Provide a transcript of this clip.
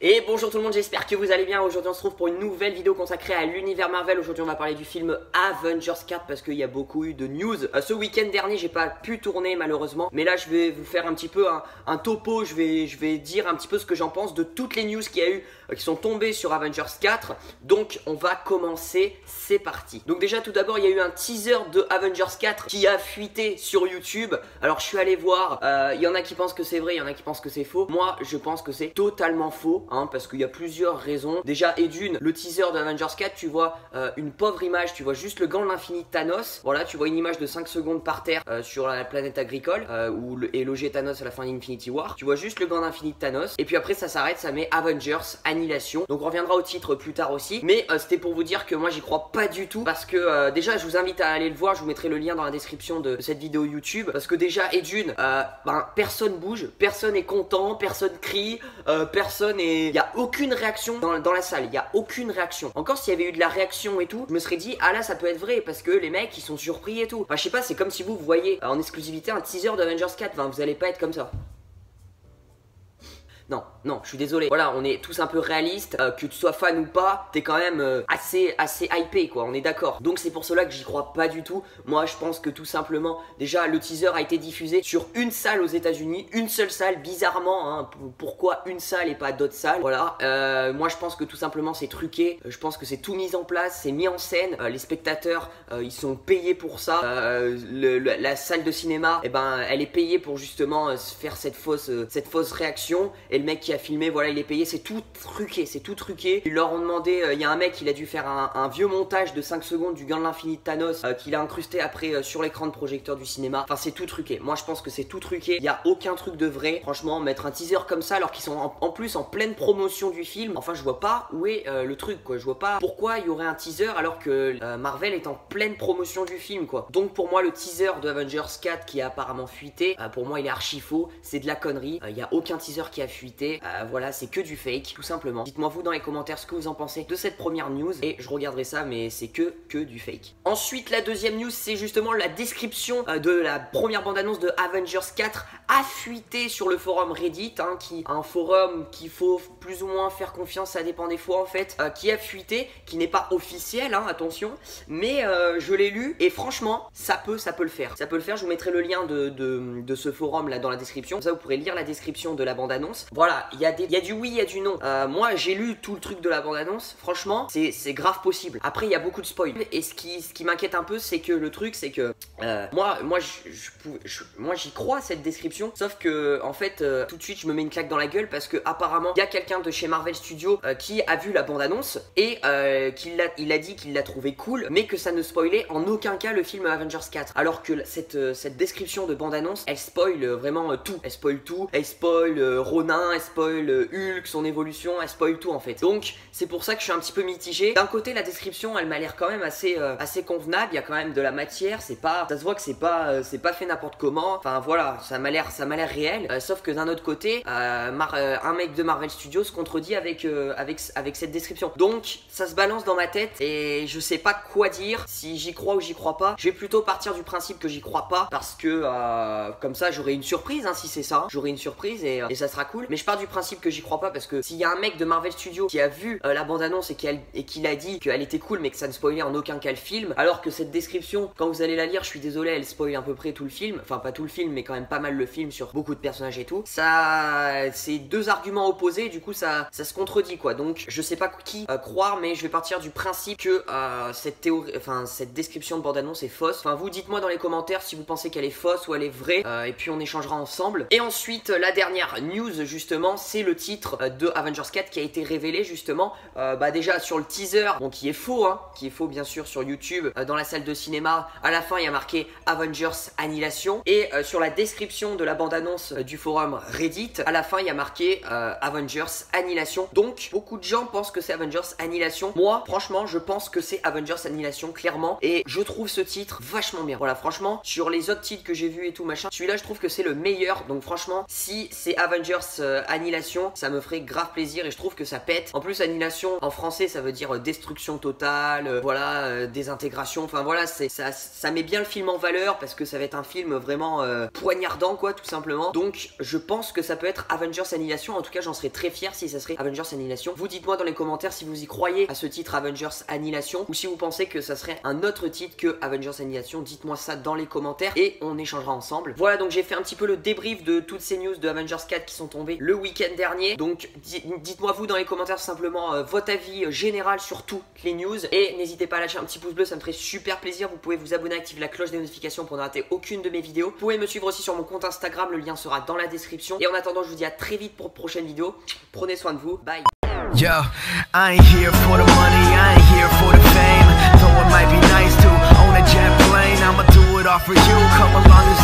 Et bonjour tout le monde, j'espère que vous allez bien. Aujourd'hui on se retrouve pour une nouvelle vidéo consacrée à l'univers Marvel. Aujourd'hui on va parler du film Avengers 4 parce qu'il y a beaucoup eu de news. Ce week-end dernier j'ai pas pu tourner malheureusement, mais là je vais vous faire un petit peu un topo. Je vais dire un petit peu ce que j'en pense de toutes les news qu'il y a eu qui sont tombées sur Avengers 4. Donc on va commencer, c'est parti. Donc déjà tout d'abord il y a eu un teaser de Avengers 4 qui a fuité sur YouTube. Alors je suis allé voir, il y en a qui pensent que c'est vrai, il y en a qui pensent que c'est faux. Moi je pense que c'est totalement faux. Parce qu'il y a plusieurs raisons. Déjà, et d'une, le teaser d'Avengers 4, tu vois une pauvre image, tu vois juste le gant de l'infini de Thanos. Voilà, tu vois une image de 5 secondes par terre sur la planète agricole où est logé Thanos à la fin d'Infinity War. Tu vois juste le gant d'infini de Thanos. Et puis après, ça s'arrête, ça met Avengers Annihilation. Donc on reviendra au titre plus tard aussi. Mais c'était pour vous dire que moi, j'y crois pas du tout. Parce que déjà, je vous invite à aller le voir. Je vous mettrai le lien dans la description de cette vidéo YouTube. Parce que déjà, et d'une, personne bouge, personne est content, personne crie, personne est... Il n'y a aucune réaction dans la salle, il n'y a aucune réaction. Encore s'il y avait eu de la réaction et tout, je me serais dit, ah là ça peut être vrai parce que les mecs ils sont surpris et tout. Enfin je sais pas, c'est comme si vous voyez en exclusivité un teaser d'Avengers 4, enfin vous allez pas être comme ça. Non, je suis désolé. Voilà, on est tous un peu réalistes. Que tu sois fan ou pas, t'es quand même assez hypé, quoi. On est d'accord. Donc c'est pour cela que j'y crois pas du tout. Moi, je pense que tout simplement, déjà, le teaser a été diffusé sur une salle aux États-Unis, une seule salle, bizarrement. Pourquoi une salle et pas d'autres salles? Voilà. Moi, je pense que tout simplement, c'est truqué. Je pense que c'est tout mis en place, c'est mis en scène. Les spectateurs, ils sont payés pour ça. La salle de cinéma, eh ben, elle est payée pour justement faire cette fausse réaction. Et le mec qui a filmé, voilà, il est payé, c'est tout truqué, c'est tout truqué. Ils leur ont demandé, il y a un mec, il a dû faire un vieux montage de 5 secondes du gant de l'infini de Thanos qu'il a incrusté après sur l'écran de projecteur du cinéma. Enfin, c'est tout truqué. Moi, je pense que c'est tout truqué. Il n'y a aucun truc de vrai. Franchement, mettre un teaser comme ça alors qu'ils sont en plus en pleine promotion du film, enfin, je vois pas où est le truc, quoi. Je vois pas pourquoi il y aurait un teaser alors que Marvel est en pleine promotion du film, quoi. Donc, pour moi, le teaser de Avengers 4 qui a apparemment fuité, pour moi, il est archi faux. C'est de la connerie. Il n'y a aucun teaser qui a fuité. Voilà, c'est que du fake, tout simplement. Dites-moi vous dans les commentaires ce que vous en pensez de cette première news et je regarderai ça, mais c'est que du fake. Ensuite, la deuxième news, c'est justement la description de la première bande-annonce de Avengers 4 a fuité sur le forum Reddit, un forum qu'il faut plus ou moins faire confiance, ça dépend des fois en fait, qui a fuité, qui n'est pas officiel, attention, mais je l'ai lu et franchement, ça peut le faire. Ça peut le faire, je vous mettrai le lien de ce forum là dans la description, comme ça vous pourrez lire la description de la bande-annonce. Voilà, il y a du oui, il y a du non. Moi, j'ai lu tout le truc de la bande-annonce. Franchement, c'est grave possible. Après, il y a beaucoup de spoil. Et ce qui m'inquiète un peu, c'est que le truc, c'est que moi, j'y crois à cette description. Sauf que, en fait, tout de suite, je me mets une claque dans la gueule parce que apparemment, il y a quelqu'un de chez Marvel Studios qui a vu la bande-annonce et il a dit qu'il l'a trouvé cool, mais que ça ne spoilait en aucun cas le film Avengers 4. Alors que cette description de bande-annonce, elle spoil vraiment tout. Elle spoil tout. Elle spoil Ronin, elle spoil Hulk, son évolution, elle spoil tout en fait. Donc c'est pour ça que je suis un petit peu mitigé. D'un côté la description elle m'a l'air quand même assez convenable, il y a quand même de la matière, ça se voit que c'est pas fait n'importe comment. Enfin voilà, ça m'a l'air réel. Sauf que d'un autre côté, un mec de Marvel Studios se contredit avec cette description. Donc ça se balance dans ma tête et je sais pas quoi dire, si j'y crois ou j'y crois pas. Je vais plutôt partir du principe que j'y crois pas parce que comme ça j'aurai une surprise si c'est ça. J'aurai une surprise et ça sera cool. Mais je pars du principe que j'y crois pas parce que s'il y a un mec de Marvel Studios qui a vu la bande-annonce et qui l'a dit qu'elle était cool mais que ça ne spoilait en aucun cas le film, alors que cette description, quand vous allez la lire, je suis désolé, elle spoil à peu près tout le film, enfin pas tout le film mais quand même pas mal le film sur beaucoup de personnages et tout. Ça, c'est deux arguments opposés, du coup ça se contredit quoi. Donc je sais pas qui croire, mais je vais partir du principe que cette description de bande-annonce est fausse. Enfin vous dites-moi dans les commentaires si vous pensez qu'elle est fausse ou elle est vraie et puis on échangera ensemble. Et ensuite la dernière news justement, c'est le titre de Avengers 4 qui a été révélé justement déjà sur le teaser, bon qui est faux bien sûr sur YouTube, dans la salle de cinéma, à la fin il y a marqué Avengers Annihilation et sur la description de la bande-annonce du forum Reddit, à la fin il y a marqué Avengers Annihilation. Donc beaucoup de gens pensent que c'est Avengers Annihilation. Moi franchement je pense que c'est Avengers Annihilation clairement et je trouve ce titre vachement bien. Voilà franchement sur les autres titres que j'ai vus et tout machin, celui-là je trouve que c'est le meilleur. Donc franchement si c'est Avengers Annihilation, ça me ferait grave plaisir et je trouve que ça pète. En plus Annihilation en français ça veut dire destruction totale, voilà, désintégration, enfin voilà, ça met bien le film en valeur parce que ça va être un film vraiment poignardant quoi. choix tout simplement. Donc je pense que ça peut être Avengers Annihilation. En tout cas j'en serais très fier si ça serait Avengers Annihilation. Vous dites-moi dans les commentaires si vous y croyez à ce titre Avengers Annihilation, ou si vous pensez que ça serait un autre titre que Avengers Annihilation. Dites-moi ça dans les commentaires et on échangera ensemble. Voilà, donc j'ai fait un petit peu le débrief de toutes ces news de Avengers 4 qui sont tombées le week-end dernier. Donc dites-moi vous dans les commentaires simplement votre avis général sur toutes les news, et n'hésitez pas à lâcher un petit pouce bleu, ça me ferait super plaisir. Vous pouvez vous abonner, activer la cloche des notifications pour ne rater aucune de mes vidéos. Vous pouvez me suivre aussi sur mon compte Instagram, le lien sera dans la description. Et en attendant, je vous dis à très vite pour de prochaines vidéos. Prenez soin de vous, bye. Yo, I ain't here for the money, I ain't here for the fame. Though it might be nice to own a jet plane, I'ma do it all for you. Come along and